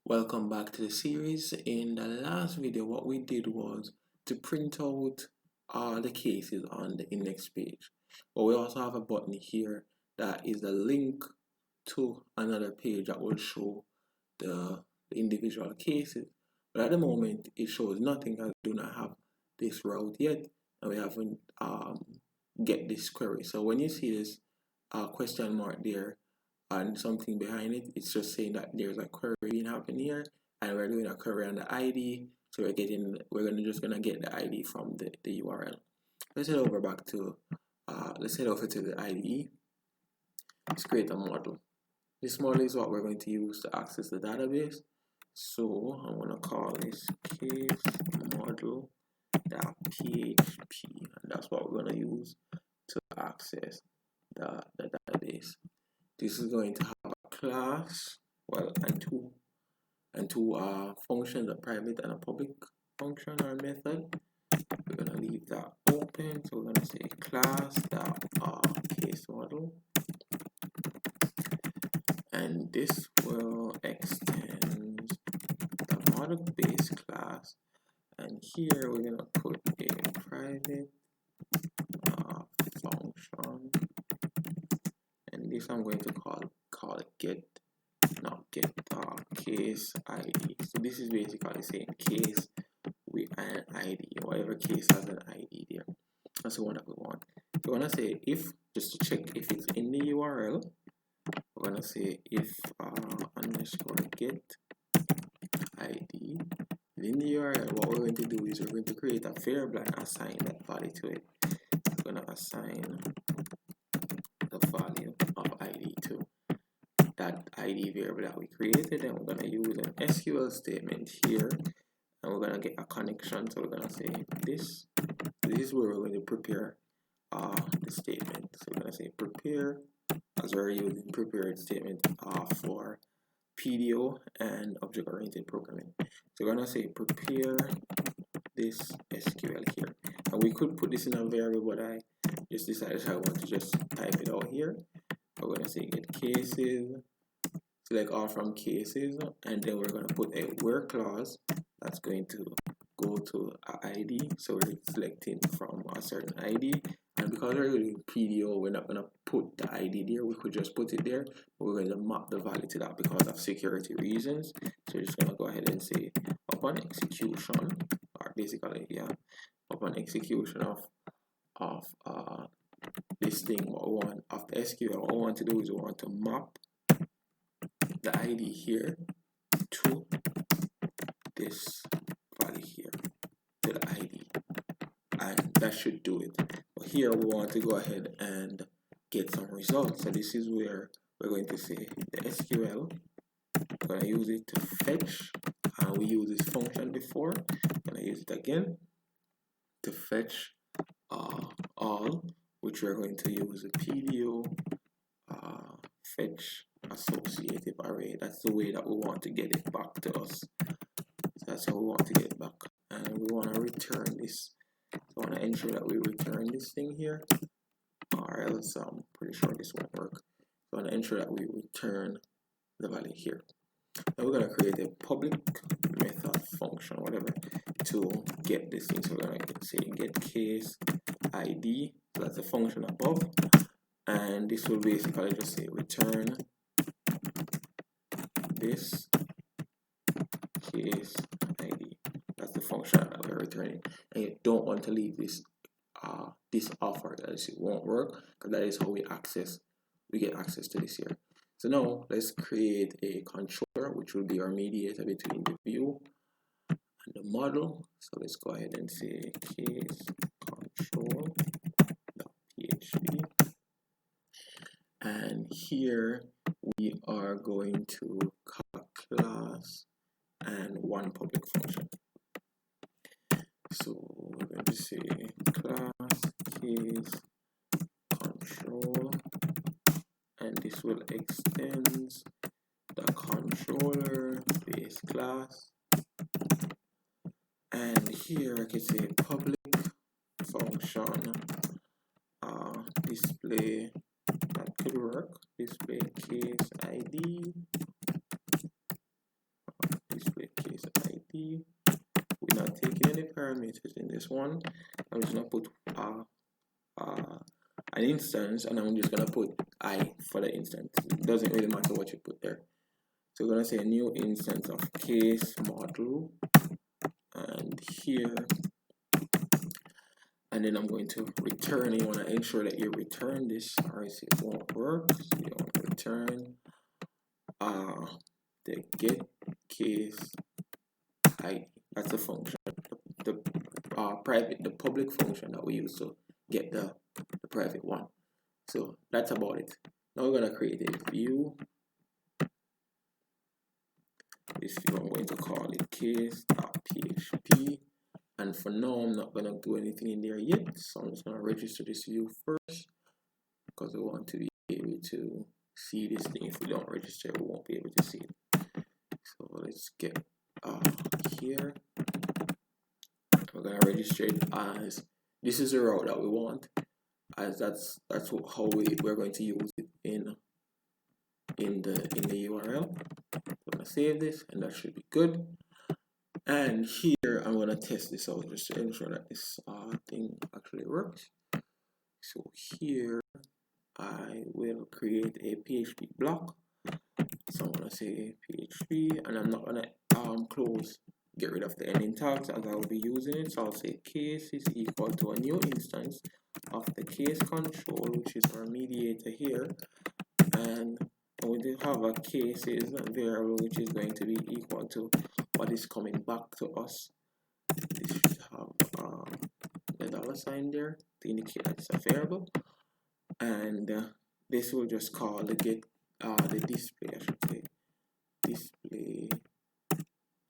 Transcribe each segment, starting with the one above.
Welcome back to the series. In the last video, what we did was to print out all the cases on the index page. But we also have a button here that is a link to another page that will show the individual cases. But at the moment, it shows nothing as we do not have this route yet, and we haven't get this query. So when you see this question mark there, and something behind it, it's just saying that there's a query being happening here, and we're doing a query on the ID. So we're just gonna get the ID from the URL. Let's head over back to let's head over to the IDE. Let's create a model. This model is what we're going to use to access the database. So I'm gonna call this case model.php, and that's what we're gonna use to access the database. This is going to have a class, and two functions, a private and a public function or method. We're gonna leave that open, so we're gonna say class.case model, and this will extend the model base class. And here we're gonna put a private function. And this I'm going to call it get case ID. So this is basically saying case with an ID, whatever case has an ID there. That's the one that we want. We're gonna say if, just to check if it's in the URL, we're gonna say if underscore get ID. In the URL, what we're going to do is we're going to create a variable and assign that value to it. We're gonna assign the value of ID to that ID variable that we created, and we're going to use an SQL statement here, and we're going to get a connection. So we're going to say this is where we're going to prepare the statement. So we're going to say prepare, as we're using prepared statement for PDO and object-oriented programming. So we're going to say prepare this SQL here, and we could put this in a variable, but I just decided I want to just type it out here. We're going to say get cases, select all from cases, and then we're going to put a where clause that's going to go to an ID. So we're selecting from a certain ID, and because we're using PDO, we're not going to put the ID there. We could just put it there, but we're going to map the value to that because of security reasons. So we're just going to go ahead and say upon execution, or basically, yeah, upon execution of this thing, what we want of the SQL, what we want to do is we want to map the ID here to this value here, to the ID, and that should do it. But here we want to go ahead and get some results. So this is where we're going to say the SQL, we're going to use it to fetch, and we used this function before. I'm going to use it again to fetch all, which we're going to use a PDO fetch associative array. That's the way that we want to get it back to us. So that's how we want to get it back, and we want to return this. So I want to ensure that we return this thing here, or else I'm pretty sure this won't work. So I want to ensure that we return the value here. Now we're going to create a public method function, whatever, to get this thing. So we're going to say get case ID. So that's the function above, and this will basically just say return this case ID. That's the function that we're returning, and you don't want to leave this this off, or else it won't work, because that is how we get access to this here. So now let's create a controller, which will be our mediator between the view and the model. So let's go ahead and say case control.php, and here we are going to call a class and one public function. So we're going to say class case control, and this will extend the controller base class. And here I can say public function display, that could work, display case ID, PHP. We're not taking any parameters in this one. I'm just gonna put an instance, and I'm just gonna put I for the instance. It doesn't really matter what you put there. So we're gonna say a new instance of case model, and here, and then I'm going to return. You want to ensure that you return this, or else it won't work. So you want to return the get case ID. That's the function, the public function that we use to get the private one. So that's about it. Now we're gonna create a view. This view I'm going to call it case.php, and for now I'm not gonna do anything in there yet. So I'm just gonna register this view first because we want to be able to see this thing. If we don't register, we won't be able to see it. So let's get here. We're gonna register it as this is the route that we want, as that's how we're going to use it in the URL. I'm gonna save this, and that should be good. And here I'm gonna test this out just to ensure that this thing actually works. So here I will create a PHP block. So I'm gonna say PHP, and I'm not gonna get rid of the ending tags as I will be using it. So I'll say case is equal to a new instance of the case control, which is our mediator here, and we do have a cases variable which is going to be equal to what is coming back to us. This should have the $sign there to indicate that it's a variable, and this will just call the get the display, I should say display.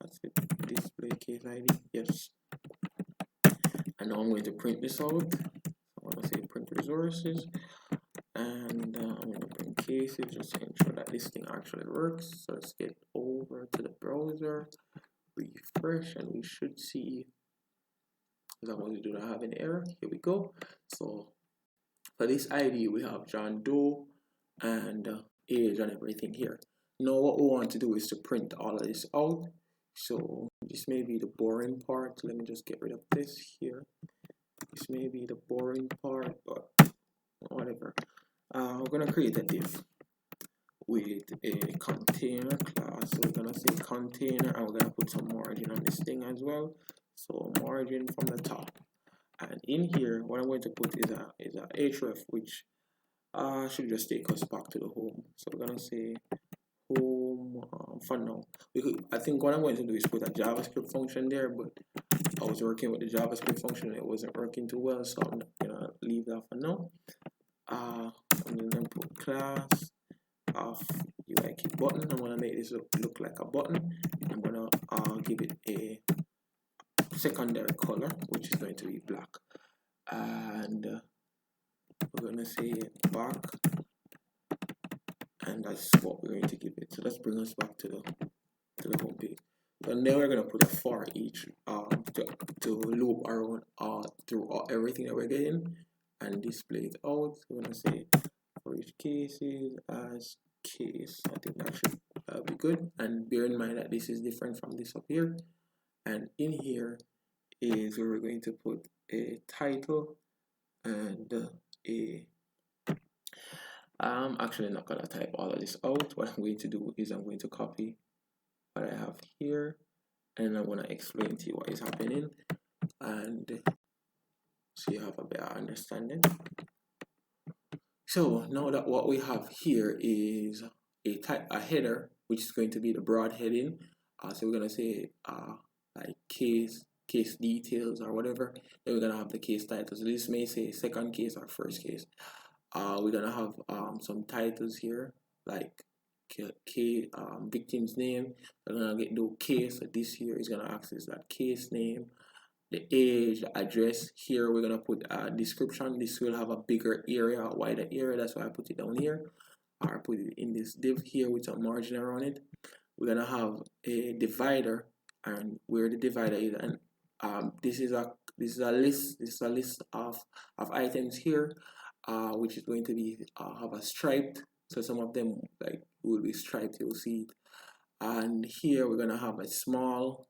That's it, display case ID. Yes. And now I'm going to print this out. I want to say print resources, and I'm going to print cases just to ensure that this thing actually works. So let's get over to the browser, refresh, and we should see, as long as we do not have an error. Here we go. So for this ID we have John Doe and age and everything here. Now what we want to do is to print all of this out. So this may be the boring part. Let me just get rid of this here. This may be the boring part, but whatever. We're gonna create a div with a container class. So we're gonna say container, and we're gonna put some margin on this thing as well. So margin from the top, and in here what I'm going to put is a href, which should just take us back to the home. So we're gonna say home for now. I think what I'm going to do is put a JavaScript function there, but I was working with the JavaScript function and it wasn't working too well, so I'm gonna leave that for now. I'm gonna put class of UIkit button. I'm gonna make this look like a button. I'm gonna give it a secondary color, which is going to be black, and we're gonna say back, and that's what we're going to give it. So let's bring us back to the home page. And then we're gonna put a for each to loop around through everything that we're getting and display it out. So we're gonna say for each cases as case. I think that should be good. And bear in mind that this is different from this up here. And in here is where we're going to put a title and I'm actually not gonna type all of this out. What I'm going to do is I'm going to copy what I have here, and I'm gonna explain to you what is happening, and so you have a better understanding. So now that what we have here is a header, which is going to be the broad heading. So we're gonna say like case details or whatever. Then we're gonna have the case titles. This may say second case or first case. We're gonna have some titles here like victim's name. We're gonna get the case. So this here is gonna access that case name, the age, the address. Here we're gonna put a description. This will have a bigger area, a wider area. That's why I put it down here, or I put it in this div here with a margin around it. We're gonna have a divider, and where the divider is, and this is a list. This is a list of items here, which is going to be have a striped. So some of them like will be striped. You'll see it. And here we're gonna have a small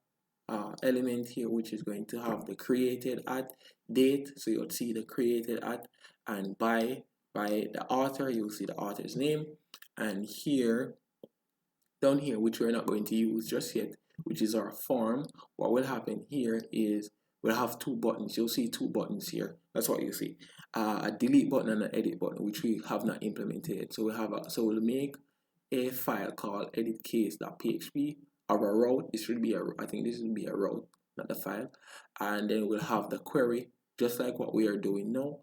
element here, which is going to have the created at date. So you'll see the created at, and by the author, you'll see the author's name. And here, down here, which we're not going to use just yet, which is our form, what will happen here is we'll have two buttons. You'll see two buttons here. That's what you see. A delete button and an edit button, which we have not implemented. So we'll make a file called editcase.php or a route. This should be I think this will be a route, not a file. And then we'll have the query, just like what we are doing now.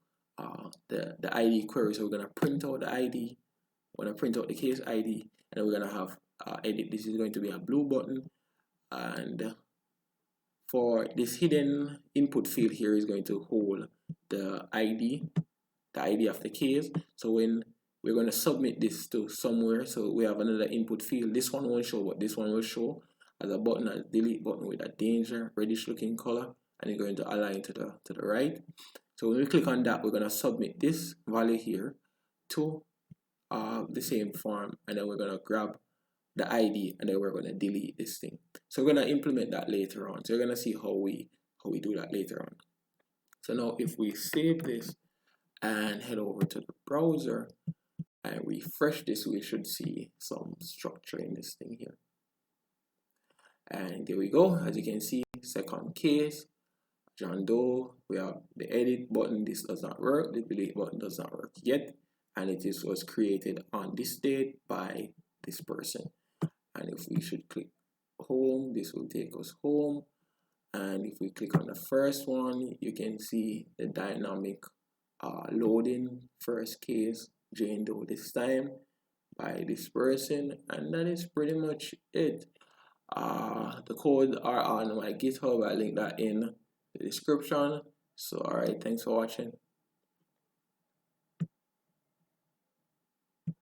The ID query. So we're gonna print out the ID. We're gonna print out the case ID, and then we're gonna have edit. This is going to be a blue button, and for this hidden input field here is going to hold the ID of the case. So when we're going to submit this to somewhere, so we have another input field. This one won't show, but this one will show as a button, a delete button with a danger reddish looking color, and you're going to align to the right. So when we click on that, we're going to submit this value here to the same form, and then we're going to grab the ID, and then we're going to delete this thing. So we're going to implement that later on. So you're going to see how we do that later on. So now if we save this and head over to the browser and refresh this, we should see some structure in this thing here. And there we go. As you can see, second case, John Doe. We have the edit button. This does not work. The delete button does not work yet, and it was created on this date by this person. And if we should click home, this will take us home. And if we click on the first one, you can see the dynamic loading first case, Jane Doe this time, by this person. And that is pretty much it. The code are on my GitHub. I link that in the description. So alright, thanks for watching.